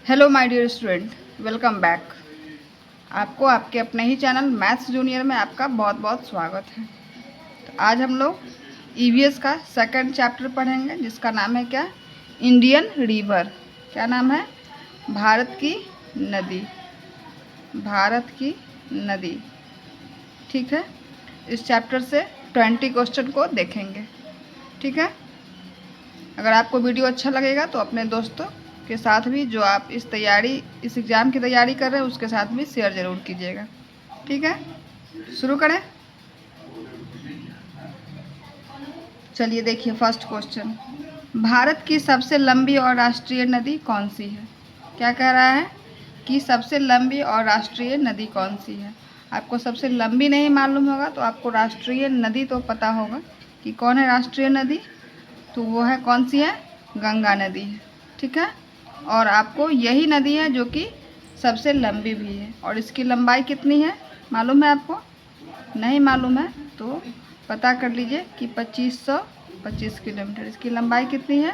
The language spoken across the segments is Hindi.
Hello my dear student, welcome back. आपको आपके अपने ही चैनल मैथ्स जूनियर में आपका बहुत बहुत स्वागत है। तो आज हम लोग ईवीएस का सेकंड चैप्टर पढ़ेंगे जिसका नाम है क्या, इंडियन रिवर। क्या नाम है? भारत की नदी। भारत की नदी, ठीक है। इस चैप्टर से 20 क्वेश्चन को देखेंगे, ठीक है। अगर आपको वीडियो अच्छा लगेगा तो अपने दोस्तों के साथ भी, जो आप इस एग्ज़ाम की तैयारी कर रहे हैं, उसके साथ भी शेयर ज़रूर कीजिएगा, ठीक है। शुरू करें। चलिए देखिए फर्स्ट क्वेश्चन, भारत की सबसे लंबी और राष्ट्रीय नदी कौन सी है? क्या कह रहा है कि सबसे लंबी और राष्ट्रीय नदी कौन सी है। आपको सबसे लंबी नहीं मालूम होगा तो आपको राष्ट्रीय नदी तो पता होगा कि कौन है राष्ट्रीय नदी। तो वो है कौन सी है? गंगा नदी है, ठीक है। और आपको यही नदी है जो कि सबसे लंबी भी है। और इसकी लंबाई कितनी है मालूम है आपको? नहीं मालूम है तो पता कर लीजिए कि 2525 किलोमीटर। इसकी लंबाई कितनी है?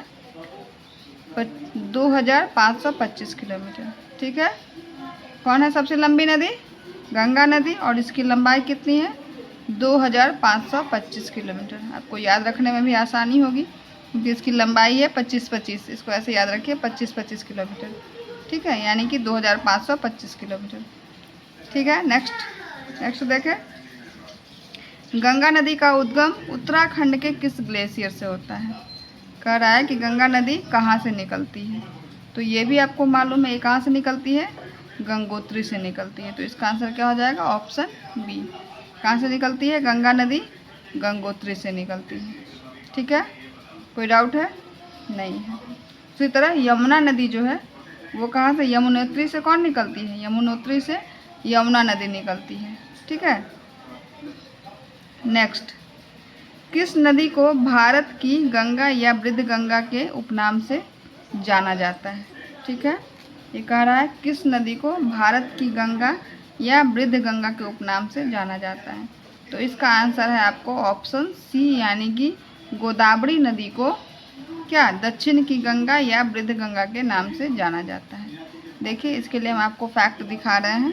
2525 किलोमीटर, ठीक है। कौन है सबसे लंबी नदी? गंगा नदी। और इसकी लंबाई कितनी है? 2525 किलोमीटर। आपको याद रखने में भी आसानी होगी क्योंकि इसकी लंबाई है 2525। इसको ऐसे याद रखिए 2525 किलोमीटर, ठीक है, यानी कि 2525 किलोमीटर, ठीक है। नेक्स्ट देखें, गंगा नदी का उद्गम उत्तराखंड के किस ग्लेशियर से होता है? कह रहा है कि गंगा नदी कहाँ से निकलती है। तो ये भी आपको मालूम है, ये कहाँ से निकलती है? गंगोत्री से निकलती है। तो इसका आंसर क्या हो जाएगा? Option B. कहाँ से निकलती है गंगा नदी? गंगोत्री से निकलती है, ठीक है। कोई डाउट है? नहीं है। उसी तरह यमुना नदी जो है वो कहाँ से? यमुनोत्री से कौन निकलती है? यमुनोत्री से यमुना नदी निकलती है, ठीक है। नेक्स्ट, किस नदी को भारत की गंगा या वृद्ध गंगा के उपनाम से जाना जाता है? ठीक है, ये कह रहा है किस नदी को भारत की गंगा या वृद्ध गंगा के उपनाम से जाना जाता है। तो इसका आंसर है आपको ऑप्शन सी, यानी कि गोदावरी नदी को क्या दक्षिण की गंगा या वृद्ध गंगा के नाम से जाना जाता है। देखिए इसके लिए हम आपको फैक्ट दिखा रहे हैं।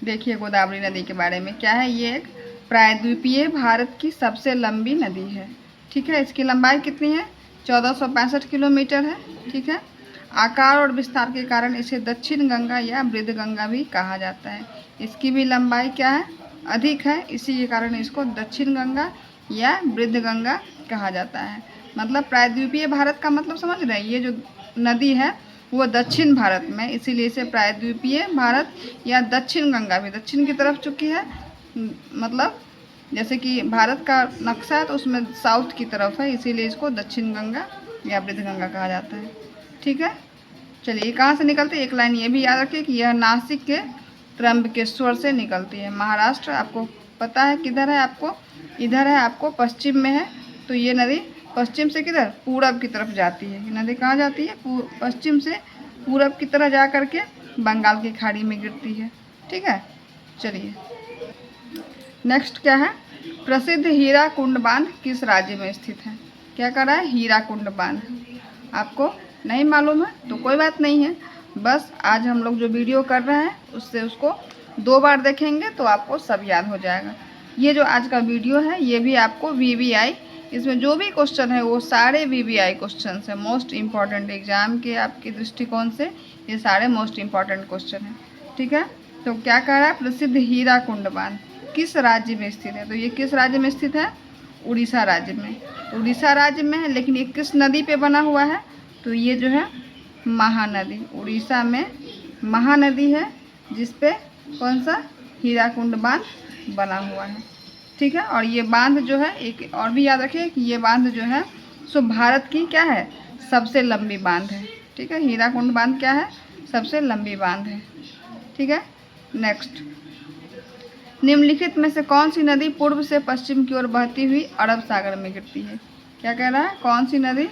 देखिए गोदावरी नदी के बारे में क्या है, ये एक प्रायद्वीपीय भारत की सबसे लंबी नदी है, ठीक है। इसकी लंबाई कितनी है? 1465 किलोमीटर है, ठीक है। आकार और विस्तार के कारण इसे दक्षिण गंगा या वृद्ध गंगा भी कहा जाता है। इसकी भी लंबाई क्या है? अधिक है, इसी के कारण इसको दक्षिण गंगा या वृद्ध गंगा कहा जाता है। मतलब प्रायद्वीपीय भारत का मतलब समझ रहे हैं, ये जो नदी है वो दक्षिण भारत में, इसीलिए इसे प्रायद्वीपीय भारत या दक्षिण गंगा भी, दक्षिण की तरफ चुकी है। मतलब जैसे कि भारत का नक्शा है तो उसमें साउथ की तरफ है, इसीलिए इसको दक्षिण गंगा या वृद्ध गंगा कहा जाता है, ठीक है। चलिए कहाँ से निकलती है? एक लाइन ये भी याद रखिए कि यह नासिक के त्र्यंबकेश्वर से निकलती है। महाराष्ट्र आपको पता है किधर है? आपको इधर है, आपको पश्चिम में है। तो ये नदी पश्चिम से किधर? पूरब की तरफ जाती है। ये नदी कहाँ जाती है? पश्चिम से पूरब की तरह जा कर के बंगाल की खाड़ी में गिरती है, ठीक है। चलिए नेक्स्ट क्या है, प्रसिद्ध हीराकुंड बांध किस राज्य में स्थित है? क्या कर रहा है? हीराकुंड बांध। आपको नहीं मालूम है तो कोई बात नहीं है, बस आज हम लोग जो वीडियो कर रहे हैं उससे उसको 2 बार देखेंगे तो आपको सब याद हो जाएगा। ये जो आज का वीडियो है ये भी आपको वीवीआई, इसमें जो भी क्वेश्चन है वो सारे वीवीआई क्वेश्चन है, मोस्ट इम्पॉर्टेंट एग्जाम के आपके दृष्टिकोण से ये सारे मोस्ट इम्पॉर्टेंट क्वेश्चन हैं, ठीक है। तो क्या कह रहा है? प्रसिद्ध हीराकुंड बांध किस राज्य में स्थित है? तो ये किस राज्य में स्थित है? उड़ीसा राज्य में। तो उड़ीसा राज्य में है, लेकिन ये किस नदी पे बना हुआ है? तो ये जो है महानदी, उड़ीसा में महानदी है जिस पे कौन सा? हीराकुंड बांध बना हुआ है, ठीक है। और ये बांध जो है, एक और भी याद रखिए कि ये बांध जो है सो भारत की क्या है? सबसे लंबी बांध है, ठीक है। हीराकुंड बांध क्या है? सबसे लंबी बांध है, ठीक है। नेक्स्ट, निम्नलिखित में से कौन सी नदी पूर्व से पश्चिम की ओर बहती हुई अरब सागर में गिरती है? क्या कह रहा है? कौन सी नदी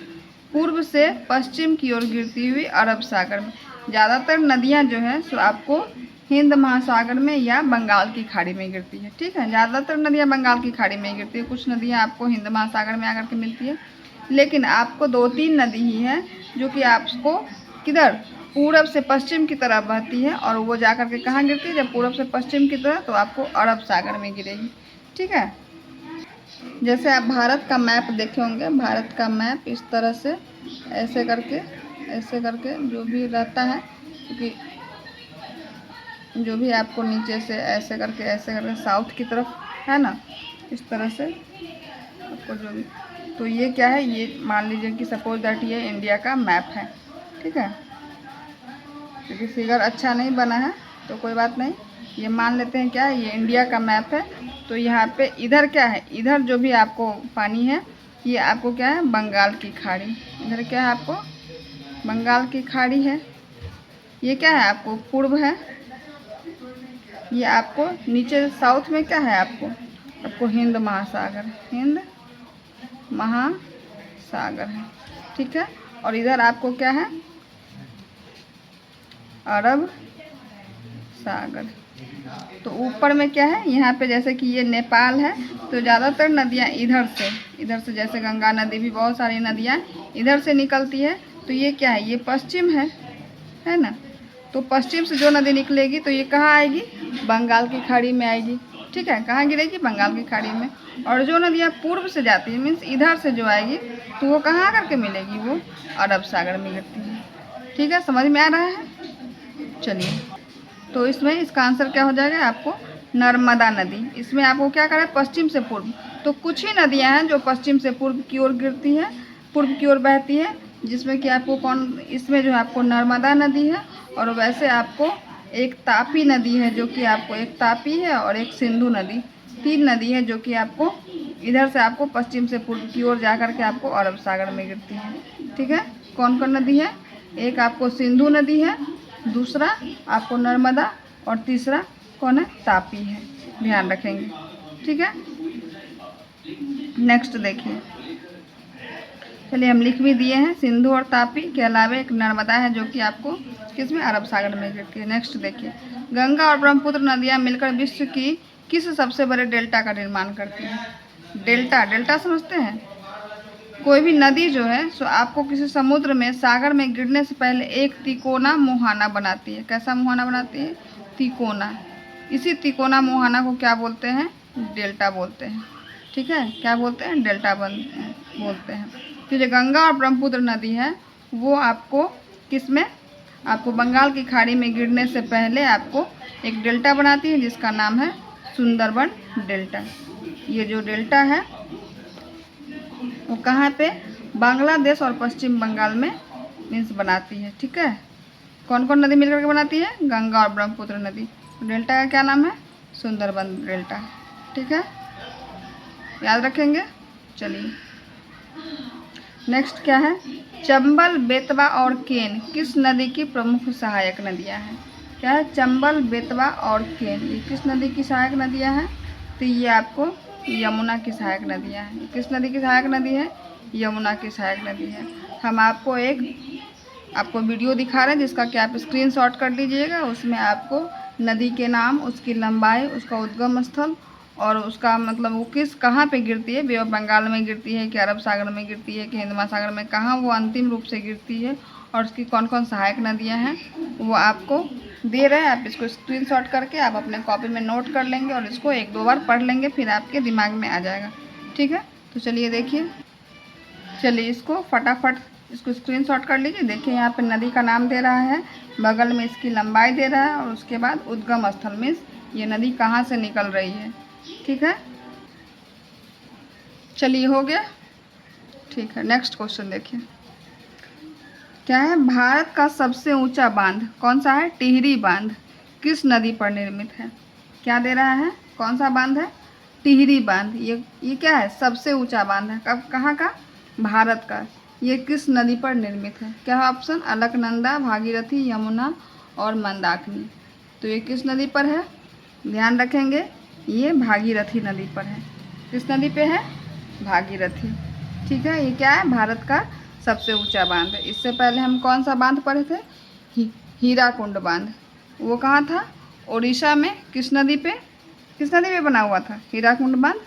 पूर्व से पश्चिम की ओर गिरती हुई अरब सागर में? ज़्यादातर नदियां जो है सो आपको हिंद महासागर में या बंगाल की खाड़ी में गिरती है, ठीक है। ज़्यादातर नदियां बंगाल की खाड़ी में गिरती है, कुछ नदियां आपको हिंद महासागर में आकर के मिलती है, लेकिन आपको 2-3 नदी ही हैं जो कि आपको किधर? पूरब से पश्चिम की तरफ बहती है और वो जा कर के कहाँ गिरती है, जब पूरब से पश्चिम की तरफ तो आपको अरब सागर में गिरेगी। ठीक है, जैसे आप भारत का मैप देखे होंगे, भारत का मैप इस तरह से ऐसे करके जो भी रहता है, क्योंकि जो भी आपको नीचे से ऐसे करके साउथ की तरफ है ना, इस तरह से आपको जो भी, तो ये क्या है, ये मान लीजिए कि सपोज दैट ये इंडिया का मैप है। ठीक है, क्योंकि फिगर अच्छा नहीं बना है तो कोई बात नहीं, ये मान लेते हैं क्या है, ये इंडिया का मैप है। तो यहाँ पे इधर क्या है, इधर जो भी आपको पानी है ये आपको क्या है, बंगाल की खाड़ी। इधर क्या है आपको, बंगाल की खाड़ी है। ये क्या है आपको, पूर्व है। ये आपको नीचे साउथ में क्या है आपको हिंद महासागर है। ठीक है, और इधर आपको क्या है, अरब सागर। तो ऊपर में क्या है, यहाँ पे जैसे कि ये नेपाल है, तो ज़्यादातर नदियाँ इधर से जैसे गंगा नदी भी, बहुत सारी नदियाँ इधर से निकलती है। तो ये क्या है, ये पश्चिम है ना। तो पश्चिम से जो नदी निकलेगी तो ये कहाँ आएगी, बंगाल की खाड़ी में आएगी। ठीक है, कहाँ गिरेगी, बंगाल की खाड़ी में। और जो नदियाँ पूर्व से जाती है, मीन्स इधर से जो आएगी, तो वो कहाँ आकर के मिलेगी, वो अरब सागर में गिरती है। ठीक है, समझ में आ रहा है। चलिए, तो इसमें इसका आंसर क्या हो जाएगा आपको, नर्मदा नदी। इसमें आपको क्या करें, पश्चिम से पूर्व। तो कुछ ही नदियाँ हैं जो पश्चिम से पूर्व की ओर गिरती है, पूर्व की ओर बहती है, जिसमें कि आपको इसमें जो है आपको नर्मदा नदी है, और वैसे आपको एक तापी नदी है, जो कि आपको एक तापी है और एक सिंधु नदी, 3 नदी है जो कि आपको इधर से आपको पश्चिम से पूर्व की ओर जा कर के आपको अरब सागर में गिरती है। ठीक है, कौन कौन नदी है, एक आपको सिंधु नदी है, दूसरा आपको नर्मदा, और तीसरा कौन है, तापी है। ध्यान रखेंगे। ठीक है, नेक्स्ट देखिए। चलिए, हम लिख भी दिए हैं, सिंधु और तापी के अलावा एक नर्मदा है जो कि आपको किसमें, अरब सागर में गिरती है। नेक्स्ट देखिए, गंगा और ब्रह्मपुत्र नदियाँ मिलकर विश्व की किस सबसे बड़े डेल्टा का निर्माण करती हैं। डेल्टा समझते हैं, कोई भी नदी जो है सो आपको किसी समुद्र में, सागर में गिरने से पहले एक तिकोना मुहाना बनाती है। कैसा मुहाना बनाती है, तिकोना। इसी तिकोना मुहाना को क्या बोलते हैं, डेल्टा बोलते हैं। ठीक है, क्या बोलते हैं, डेल्टा बोलते हैं। तो जो गंगा और ब्रह्मपुत्र नदी है वो आपको किसमें, आपको बंगाल की खाड़ी में गिरने से पहले आपको एक डेल्टा बनाती है, जिसका नाम है सुंदरबन डेल्टा। ये जो डेल्टा है वो कहाँ पे, बांग्लादेश और पश्चिम बंगाल में मीन्स बनाती है। ठीक है, कौन कौन नदी मिलकर के बनाती है, गंगा और ब्रह्मपुत्र नदी। डेल्टा का क्या नाम है, सुंदरबन डेल्टा। ठीक है, याद रखेंगे। चलिए, नेक्स्ट क्या है, चंबल, बेतवा और केन किस नदी की प्रमुख सहायक नदियां हैं। क्या है, चंबल, बेतवा और केन, ये किस नदी की सहायक नदियां हैं, तो ये आपको यमुना की सहायक नदियां हैं। किस नदी की सहायक नदी है, यमुना की सहायक नदी है। हम आपको वीडियो दिखा रहे हैं, जिसका कि आप स्क्रीनशॉट कर लीजिएगा। उसमें आपको नदी के नाम, उसकी लंबाई, उसका उद्गम स्थल, और उसका मतलब वो कहाँ पे गिरती है, बे ऑफ बंगाल में गिरती है कि अरब सागर में गिरती है कि हिंद महासागर में, कहाँ वो अंतिम रूप से गिरती है, और उसकी कौन कौन सहायक नदियाँ हैं वो आपको दे रहे हैं। आप इसको स्क्रीनशॉट करके आप अपने कॉपी में नोट कर लेंगे और इसको 1-2 बार पढ़ लेंगे, फिर आपके दिमाग में आ जाएगा। ठीक है, तो चलिए देखिए, चलिए इसको फटाफट इसको स्क्रीनशॉट कर लीजिए। देखिए, यहाँ पे नदी का नाम दे रहा है, बगल में इसकी लंबाई दे रहा है, और उसके बाद उद्गम स्थल मीन्स ये नदी कहाँ से निकल रही है। ठीक है, चलिए हो गया। ठीक है, नेक्स्ट क्वेश्चन देखिए, क्या है, भारत का सबसे ऊंचा बांध कौन सा है, टिहरी बांध किस नदी पर निर्मित है। क्या दे रहा है, कौन सा बांध है, टिहरी बांध। ये क्या है, सबसे ऊंचा बांध है, कब, कहाँ का, भारत का। ये किस नदी पर निर्मित है, क्या है ऑप्शन, अलकनंदा, भागीरथी, यमुना और मंदाकिनी। तो ये किस नदी पर है, ध्यान रखेंगे, ये भागीरथी नदी पर है। किस नदी पे है, भागीरथी। ठीक है, ये क्या है, भारत का सबसे ऊंचा बांध है। इससे पहले हम कौन सा बांध पढ़े थे, हीराकुंड बांध। वो कहाँ था, उड़ीसा में। किस नदी पे बना हुआ था, हीराकुंड बांध,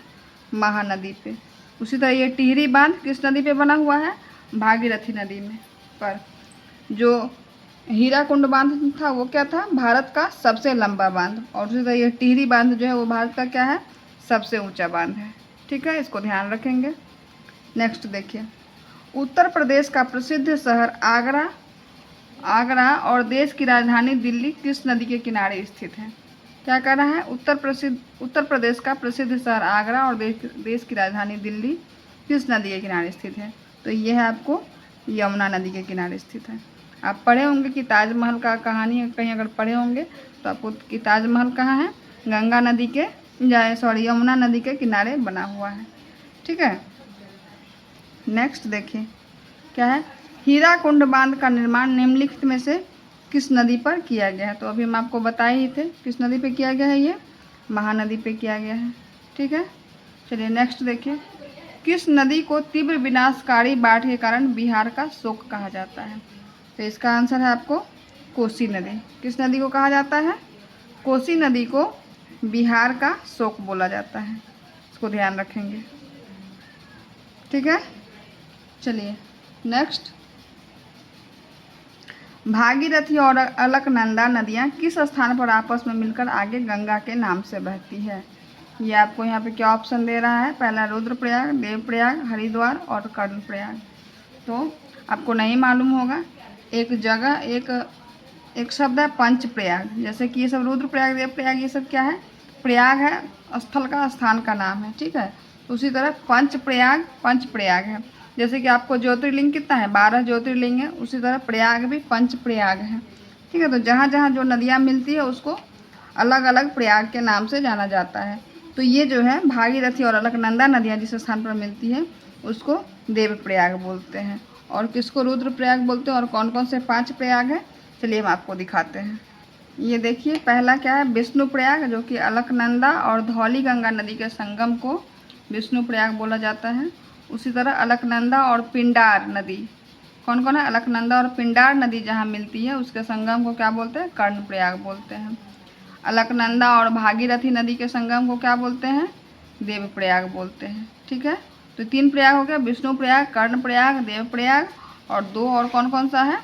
महानदी पे। उसी तरह ये टिहरी बांध किस नदी पे बना हुआ है, भागीरथी नदी में पर। जो हीराकुंड बांध था वो क्या था, भारत का सबसे लंबा बांध। और उसी तरह ये टिहरी बांध जो है वो भारत का क्या है, सबसे ऊंचा बांध है। ठीक है, इसको ध्यान रखेंगे। नेक्स्ट देखिए, उत्तर प्रदेश का प्रसिद्ध शहर आगरा आगरा और देश की राजधानी दिल्ली किस नदी के किनारे स्थित है। क्या कह रहा है, उत्तर प्रदेश का प्रसिद्ध शहर आगरा और देश की राजधानी दिल्ली किस नदी के किनारे स्थित है। तो ये है आपको यमुना नदी के किनारे स्थित है। आप पढ़े होंगे कि ताजमहल का कहानी कहीं अगर पढ़े होंगे तो आपको कि ताजमहल कहाँ है, गंगा नदी के यमुना नदी के किनारे बना हुआ है। ठीक है, नेक्स्ट देखिए क्या है, हीराकुंड बांध का निर्माण निम्नलिखित में से किस नदी पर किया गया है। तो अभी हम आपको बताए ही थे किस नदी पे किया गया है, ये महानदी पे किया गया है। ठीक है, चलिए नेक्स्ट देखिए, किस नदी को तीव्र विनाशकारी बाढ़ के कारण बिहार का शोक कहा जाता है। तो इसका आंसर है आपको कोसी नदी। किस नदी को कहा जाता है, कोसी नदी को बिहार का शोक बोला जाता है। इसको ध्यान रखेंगे। ठीक है, चलिए नेक्स्ट, भागीरथी और अलकनंदा नदियाँ किस स्थान पर आपस में मिलकर आगे गंगा के नाम से बहती है। ये आपको यहाँ पे क्या ऑप्शन दे रहा है, पहला रुद्रप्रयाग, देवप्रयाग, हरिद्वार और कर्णप्रयाग। तो आपको नहीं मालूम होगा, एक जगह एक शब्द है पंचप्रयाग, जैसे कि ये सब रुद्रप्रयाग, देवप्रयाग, ये सब क्या है, प्रयाग है, स्थल का, स्थान का नाम है। ठीक है, तो उसी तरह पंचप्रयाग है। जैसे कि आपको ज्योतिर्लिंग कितना है, 12 ज्योतिर्लिंग है, उसी तरह प्रयाग भी पंचप्रयाग है। ठीक है, तो जहाँ जहाँ जो नदियाँ मिलती है उसको अलग अलग प्रयाग के नाम से जाना जाता है। तो ये जो है भागीरथी और अलकनंदा नदियाँ जिस स्थान पर मिलती है उसको देवप्रयाग बोलते हैं। और किसको रुद्रप्रयाग बोलते हैं, और कौन कौन से 5 प्रयाग हैं, चलिए हम आपको दिखाते हैं। ये देखिए, पहला क्या है, विष्णुप्रयाग, जो कि अलकनंदा और धौली गंगा नदी के संगम को विष्णुप्रयाग बोला जाता है। उसी तरह अलकनंदा और पिंडार नदी, कौन कौन है, अलकनंदा और पिंडार नदी जहाँ मिलती है उसके संगम को क्या बोलते हैं, कर्णप्रयाग बोलते हैं। अलकनंदा और भागीरथी नदी के संगम को क्या बोलते हैं, देवप्रयाग बोलते हैं। ठीक है, तो 3 प्रयाग हो गया, विष्णुप्रयाग, कर्णप्रयाग, देवप्रयाग, और 2 और कौन कौन सा है,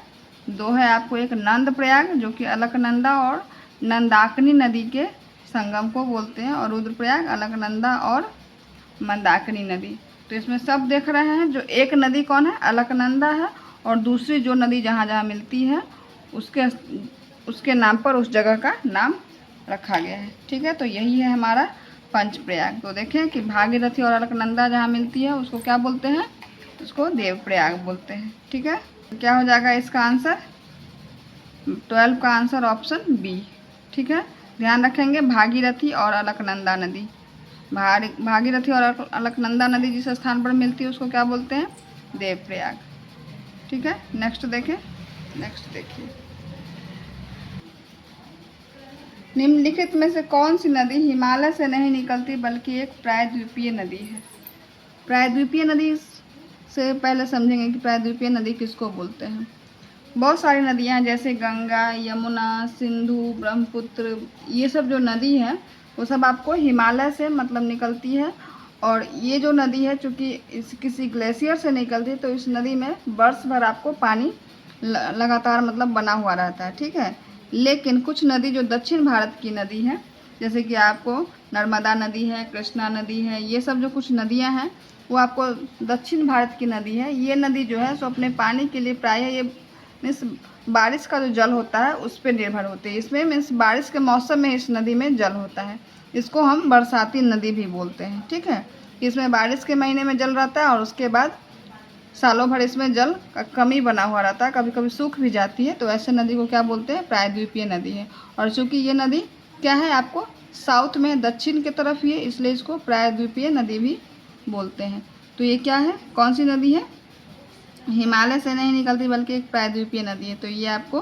2 है आपको, एक नंदप्रयाग जो कि अलकनंदा और नंदाकिनी नदी के संगम को बोलते हैं, और रुद्रप्रयाग अलकनंदा और मंदाकिनी नदी। तो इसमें सब देख रहे हैं, जो एक नदी कौन है, अलकनंदा है, और दूसरी जो नदी जहाँ जहाँ मिलती है उसके नाम पर उस जगह का नाम रखा गया है। ठीक है, तो यही है हमारा पंचप्रयाग। तो देखें कि भागीरथी और अलकनंदा जहाँ मिलती है उसको क्या बोलते हैं, उसको देवप्रयाग बोलते हैं। ठीक है, क्या हो जाएगा इसका आंसर, 12 का आंसर ऑप्शन बी। ठीक है, ध्यान रखेंगे, भागीरथी और अलकनंदा नदी, भागीरथी और अलकनंदा नदी जिस स्थान पर मिलती है उसको क्या बोलते हैं, देवप्रयाग। ठीक है, नेक्स्ट देखिए, निम्नलिखित में से कौन सी नदी हिमालय से नहीं निकलती बल्कि एक प्रायद्वीपीय नदी है। प्रायद्वीपीय नदी से पहले समझेंगे कि प्रायद्वीपीय नदी किसको बोलते हैं। बहुत सारी नदियाँ हैं, जैसे गंगा, यमुना, सिंधु, ब्रह्मपुत्र, ये सब जो नदी है वो सब आपको हिमालय से मतलब निकलती है। और ये जो नदी है चूँकि किसी ग्लेशियर से निकलती है तो इस नदी में वर्ष भर आपको पानी लगातार मतलब बना हुआ रहता है। ठीक है, लेकिन कुछ नदी जो दक्षिण भारत की नदी है, जैसे कि आपको नर्मदा नदी है, कृष्णा नदी है, ये सब जो कुछ नदियां हैं वो आपको दक्षिण भारत की नदी है। ये नदी जो है सो अपने पानी के लिए प्रायः ये मीन्स बारिश का जो जल होता है उस पर निर्भर होती है। इसमें मीन्स बारिश के मौसम में इस नदी में जल होता है, इसको हम बरसाती नदी भी बोलते हैं। ठीक है, इसमें बारिश के महीने में जल रहता है और उसके बाद सालों भर इसमें जल का कमी बना हुआ रहता है, कभी कभी सूख भी जाती है। तो ऐसे नदी को क्या बोलते हैं, प्रायद्वीपीय नदी है। और चूँकि ये नदी क्या है आपको साउथ में, दक्षिण की तरफ ही है, इसलिए इसको प्रायद्वीपीय नदी भी बोलते हैं। तो ये क्या है, कौन सी नदी है, हिमालय से नहीं निकलती बल्कि एक प्रायद्वीपीय नदी है। तो ये आपको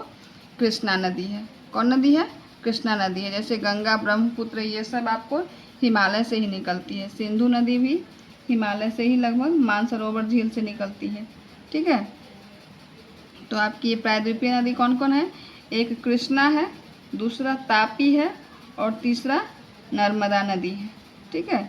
कृष्णा नदी है। कौन नदी है, कृष्णा नदी है। जैसे गंगा, ब्रह्मपुत्र, ये सब आपको हिमालय से ही निकलती है। सिंधु नदी भी हिमालय से ही लगभग मानसरोवर झील से निकलती है। ठीक है, तो आपकी ये प्रायद्वीपीय नदी कौन कौन है, एक कृष्णा है, दूसरा तापी है, और तीसरा नर्मदा नदी है। ठीक है,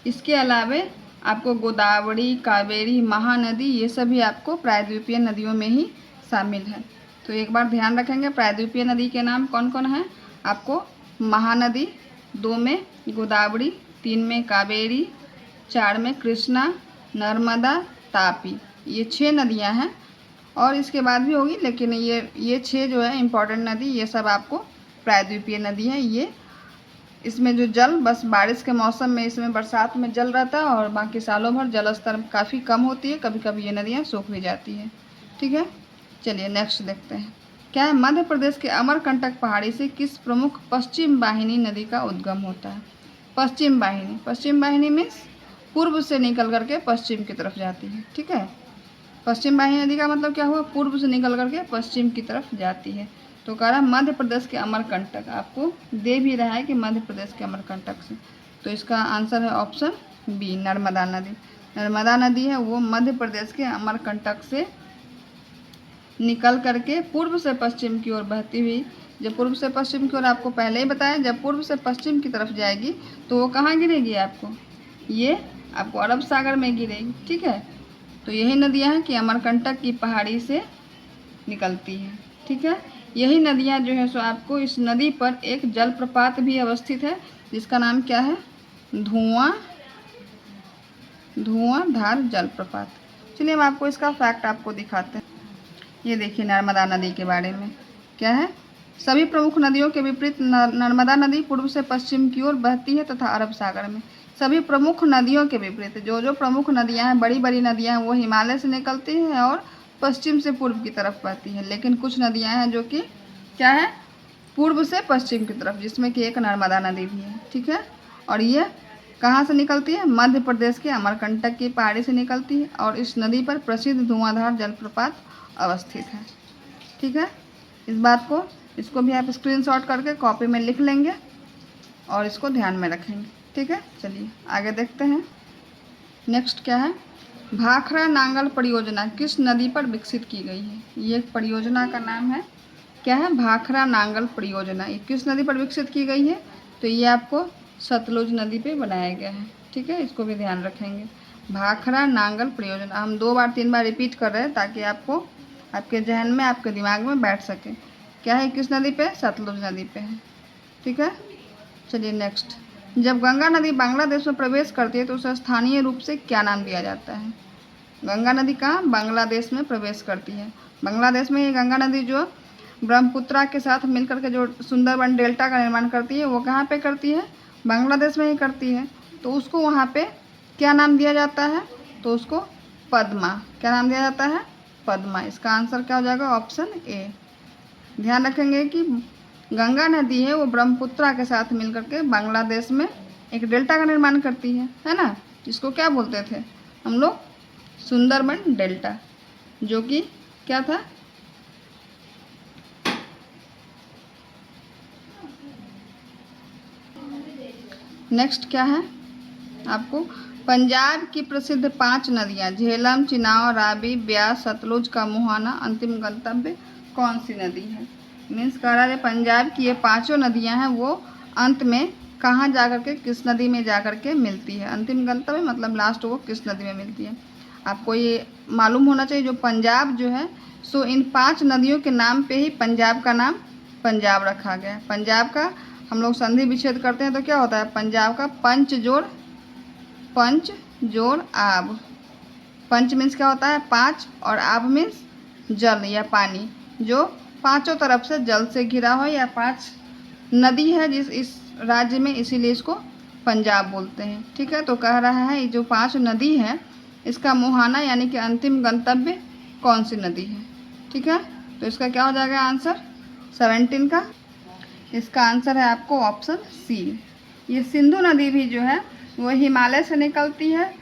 इसके अलावे आपको गोदावरी, कावेरी, महानदी ये सभी आपको प्रायद्वीपीय नदियों में ही शामिल है। तो एक बार ध्यान रखेंगे, प्रायद्वीपीय नदी के नाम कौन कौन हैं? आपको महानदी, 2 में गोदावरी, 3 में कावेरी, 4 में कृष्णा, नर्मदा, तापी, ये 6 नदियां हैं। और इसके बाद भी होगी, लेकिन ये 6 जो है इम्पॉर्टेंट नदी, ये सब आपको प्रायद्वीपीय नदी है। ये इसमें जो जल बस बारिश के मौसम में, इसमें बरसात में जल रहता है और बाकी सालों भर जल स्तर काफ़ी कम होती है, कभी कभी ये नदियाँ सूख भी जाती है। ठीक है, चलिए नेक्स्ट देखते हैं। क्या है? मध्य प्रदेश के अमरकंटक पहाड़ी से किस प्रमुख पश्चिम वाहिनी नदी का उद्गम होता है? पश्चिम वाहिनी मीन्स पूर्व से निकल करके पश्चिम की तरफ जाती है। ठीक है, पश्चिम वाहिनी नदी का मतलब क्या हुआ? पूर्व से निकल करके पश्चिम की तरफ जाती है। तो कह रहा है मध्य प्रदेश के अमरकंटक, आपको दे भी रहा है कि मध्य प्रदेश के अमरकंटक से। तो इसका आंसर है ऑप्शन बी, नर्मदा नदी। नर्मदा नदी है वो मध्य प्रदेश के अमरकंटक से निकल करके पूर्व से पश्चिम की ओर बहती हुई, जब पूर्व से पश्चिम की ओर आपको पहले ही बताया, जब पूर्व से पश्चिम की तरफ जाएगी तो वो कहाँ गिरेगी? आपको ये आपको अरब सागर में गिरेगी। ठीक है, तो यही नदियाँ हैं कि अमरकंटक की पहाड़ी से निकलती हैं। ठीक है, यही नदियाँ जो है सो आपको, इस नदी पर एक जलप्रपात भी अवस्थित है जिसका नाम क्या है? धुआंधार जलप्रपात। चलिए हम आपको इसका फैक्ट आपको दिखाते हैं। ये देखिए नर्मदा नदी के बारे में क्या है? सभी प्रमुख नदियों के विपरीत नर्मदा नदी पूर्व से पश्चिम की ओर बहती है तथा अरब सागर में। सभी प्रमुख नदियों के विपरीत, जो प्रमुख नदियां हैं, बड़ी बड़ी नदियां हैं, वो हिमालय से निकलती हैं और पश्चिम से पूर्व की तरफ बहती है। लेकिन कुछ नदियां हैं जो कि क्या है? पूर्व से पश्चिम की तरफ, जिसमें कि एक नर्मदा नदी भी है। ठीक है, और ये कहाँ से निकलती है? मध्य प्रदेश के अमरकंटक की पहाड़ी से निकलती है और इस नदी पर प्रसिद्ध धुआंधार जलप्रपात अवस्थित है। ठीक है, इसको भी आप स्क्रीनशॉट करके कॉपी में लिख लेंगे और इसको ध्यान में रखेंगे। ठीक है, चलिए आगे देखते हैं। नेक्स्ट क्या है? भाखड़ा नांगल परियोजना किस नदी पर विकसित की गई है? ये परियोजना का नाम है क्या है? भाखड़ा नांगल परियोजना। ये किस नदी पर विकसित की गई है? तो ये आपको सतलुज नदी पे बनाया गया है। ठीक है, इसको भी ध्यान रखेंगे। भाखड़ा नांगल परियोजना हम 2 बार 3 बार रिपीट कर रहे हैं ताकि आपको आपके जहन में, आपके दिमाग में बैठ सके। क्या है? किस नदी पे? सतलुज नदी पे है। ठीक है, चलिए नेक्स्ट। जब गंगा नदी बांग्लादेश में प्रवेश करती है तो उसे स्थानीय रूप से क्या नाम दिया जाता है? गंगा नदी कहाँ? बांग्लादेश में प्रवेश करती है। बांग्लादेश में ये गंगा नदी जो ब्रह्मपुत्रा के साथ मिलकर के जो सुंदरबन डेल्टा का निर्माण करती है, वो कहाँ पे करती है? बांग्लादेश में ही करती है। तो उसको वहाँ पे क्या नाम दिया जाता है? तो उसको पद्मा। क्या नाम दिया जाता है? पद्मा। इसका आंसर क्या हो जाएगा? Option A. ध्यान रखेंगे कि गंगा नदी है वो ब्रह्मपुत्रा के साथ मिलकर के बांग्लादेश में एक डेल्टा का निर्माण करती है ना? जिसको क्या बोलते थे हम लोग? सुंदरबन डेल्टा, जो कि क्या था? नेक्स्ट क्या है आपको? पंजाब की प्रसिद्ध 5 नदियां झेलम, चिनाव, रावी, ब्यास, सतलुज का मुहाना अंतिम गंतव्य कौन सी नदी है? मीन्स कह रहा है पंजाब की ये 5 नदियां हैं वो अंत में कहाँ जाकर के, किस नदी में जाकर के मिलती है? अंतिम गंतव्य मतलब लास्ट वो किस नदी में मिलती है? आपको ये मालूम होना चाहिए जो पंजाब जो है सो इन 5 नदियों के नाम पे ही पंजाब का नाम पंजाब रखा गया है। पंजाब का हम लोग संधि विच्छेद करते हैं तो क्या होता है? पंजाब का पंच जोड़ आब। पंच मीन्स क्या होता है? 5 और आब मीन्स जल या पानी, जो 5 तरफ से जल से घिरा हो या 5 नदी है जिस इस राज्य में, इसीलिए इसको पंजाब बोलते हैं। ठीक है, तो कह रहा है ये जो 5 नदी है इसका मुहाना यानी कि अंतिम गंतव्य कौन सी नदी है? ठीक है, तो इसका क्या हो जाएगा आंसर? 17 का। इसका आंसर है आपको ऑप्शन सी। ये सिंधु नदी भी जो है वो हिमालय से निकलती है,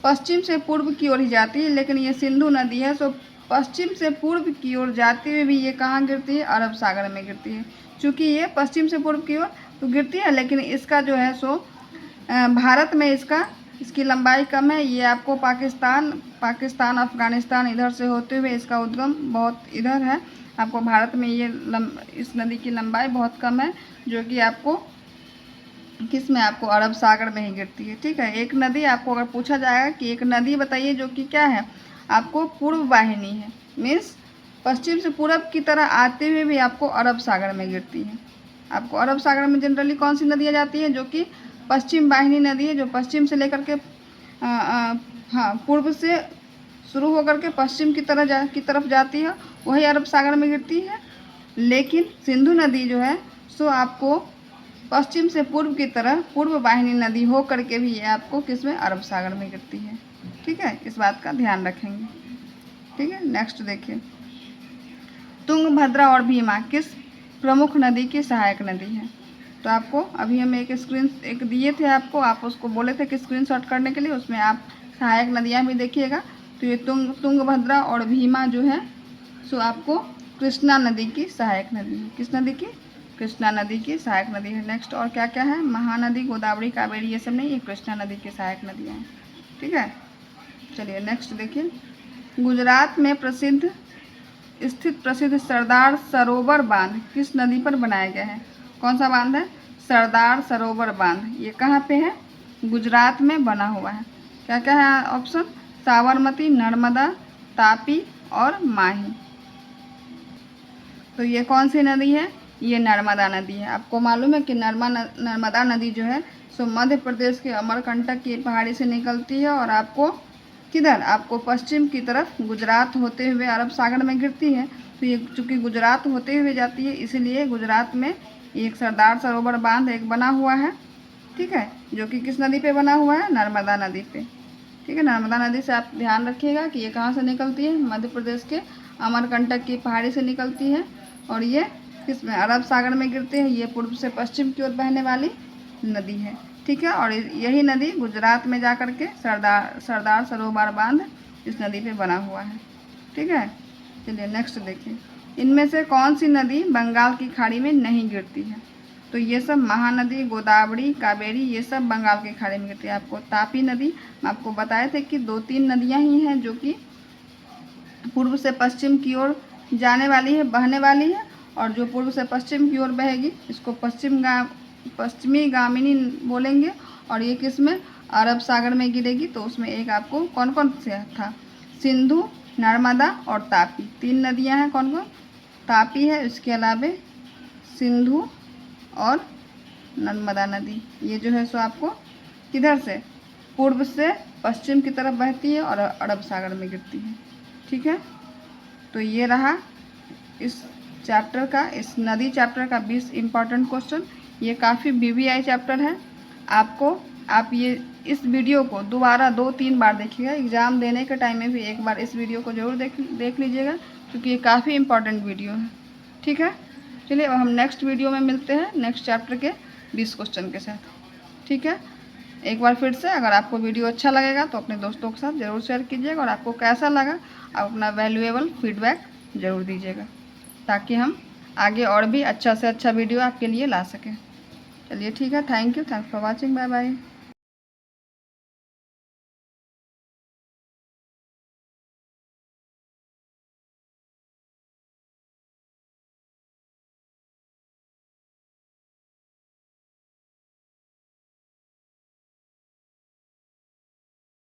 पश्चिम से पूर्व की ओर ही जाती है, लेकिन ये सिंधु नदी है सो पश्चिम से पूर्व की ओर जाते हुए भी ये कहाँ गिरती है? अरब सागर में गिरती है। चूँकि ये पश्चिम से पूर्व की ओर तो गिरती है, लेकिन इसका जो है सो भारत में इसकी लंबाई कम है। ये आपको पाकिस्तान, अफ़गानिस्तान इधर से होते हुए इसका उद्गम बहुत इधर है। आपको भारत में इस नदी की लंबाई बहुत कम है, जो कि आपको किस में आपको अरब सागर में ही गिरती है। ठीक है, एक नदी आपको अगर पूछा जाएगा कि एक नदी बताइए जो कि क्या है, आपको पूर्व वाहिनी है, मीन्स पश्चिम से पूरब की तरह आते हुए भी आपको अरब सागर में गिरती है। आपको अरब सागर में जनरली कौन सी नदियाँ जाती हैं, जो कि पश्चिम वाहिनी नदी है, जो पश्चिम से लेकर के हाँ पूर्व से शुरू होकर के पश्चिम की तरफ जाती है, वही अरब सागर में गिरती है। लेकिन सिंधु नदी जो है सो आपको पश्चिम से पूर्व की तरह पूर्व वाहिनी नदी हो करके भी ये आपको किस में अरब सागर में गिरती है। ठीक है, इस बात का ध्यान रखेंगे। ठीक है, नेक्स्ट देखिए, तुंगभद्रा और भीमा किस प्रमुख नदी की सहायक नदी है। तो आपको अभी हम एक दिए थे आपको, आप उसको बोले थे कि स्क्रीनशॉट करने के लिए, उसमें आप सहायक नदियाँ भी देखिएगा। तो ये तुंगभद्रा और भीमा जो है सो आपको कृष्णा नदी की सहायक नदी है। किस नदी की? कृष्णा नदी की सहायक नदी है। नेक्स्ट और क्या क्या है, महानदी, गोदावरी, कावेरी, ये सब नहीं, ये कृष्णा नदी की सहायक नदियाँ हैं। ठीक है, चलिए नेक्स्ट देखिए, गुजरात में स्थित प्रसिद्ध सरदार सरोवर बांध किस नदी पर बनाया गया है। कौन सा बांध है? सरदार सरोवर बांध। ये कहाँ पे है? गुजरात में बना हुआ है। क्या क्या है ऑप्शन? साबरमती, नर्मदा, तापी और माही। तो ये कौन सी नदी है? ये नर्मदा नदी है। आपको मालूम है कि नर्मदा नदी जो है सो मध्य प्रदेश के अमरकंटक की पहाड़ी से निकलती है और आपको किधर? आपको पश्चिम की तरफ गुजरात होते हुए अरब सागर में गिरती है। तो ये चूँकि गुजरात होते हुए जाती है, इसीलिए गुजरात में एक सरदार सरोवर बांध एक बना हुआ है। ठीक है, जो कि किस नदी पे बना हुआ है? नर्मदा नदी पे। ठीक है, नर्मदा नदी से आप ध्यान रखिएगा कि ये कहाँ से निकलती है? मध्य प्रदेश के अमरकंटक की पहाड़ी से निकलती है और ये किस में? अरब सागर में गिरते हैं। ये पूर्व से पश्चिम की ओर बहने वाली नदी है। ठीक है, और यही नदी गुजरात में जाकर के सरदार सरोवर बांध इस नदी पे बना हुआ है। ठीक है, चलिए नेक्स्ट देखिए, इनमें से कौन सी नदी बंगाल की खाड़ी में नहीं गिरती है। तो ये सब महानदी, गोदावरी, कावेरी, ये सब बंगाल की खाड़ी में गिरती है। आपको तापी नदी, मैं आपको बताए थे कि 2-3 नदियाँ ही हैं जो कि पूर्व से पश्चिम की ओर जाने वाली है, बहने वाली है, और जो पूर्व से पश्चिम की ओर बहेगी इसको पश्चिमी गामिनी बोलेंगे। और ये किस में? अरब सागर में गिरेगी। तो उसमें एक आपको कौन कौन से था? सिंधु, नर्मदा और तापी, 3 नदियां हैं। कौन कौन? तापी है, इसके अलावा सिंधु और नर्मदा नदी। ये जो है सो आपको किधर से? पूर्व से पश्चिम की तरफ बहती है और अरब सागर में गिरती है। ठीक है, तो ये रहा इस चैप्टर का, इस नदी चैप्टर का 20 इम्पॉर्टेंट क्वेश्चन। ये काफ़ी BBI चैप्टर है। आप ये इस वीडियो को दोबारा 2-3 बार देखिएगा। एग्ज़ाम देने के टाइम में भी एक बार इस वीडियो को ज़रूर देख लीजिएगा, क्योंकि ये काफ़ी इम्पॉर्टेंट वीडियो है। ठीक है, चलिए अब हम नेक्स्ट वीडियो में मिलते हैं नेक्स्ट चैप्टर के 20 क्वेश्चन के साथ। ठीक है, एक बार फिर से अगर आपको वीडियो अच्छा लगेगा तो अपने दोस्तों के साथ ज़रूर शेयर कीजिएगा, और आपको कैसा लगा आप अपना वैल्यूएबल फीडबैक ज़रूर दीजिएगा, ताकि हम आगे और भी अच्छा से अच्छा वीडियो आपके लिए ला सकें। चलिए ठीक है, thank you for watching, bye bye.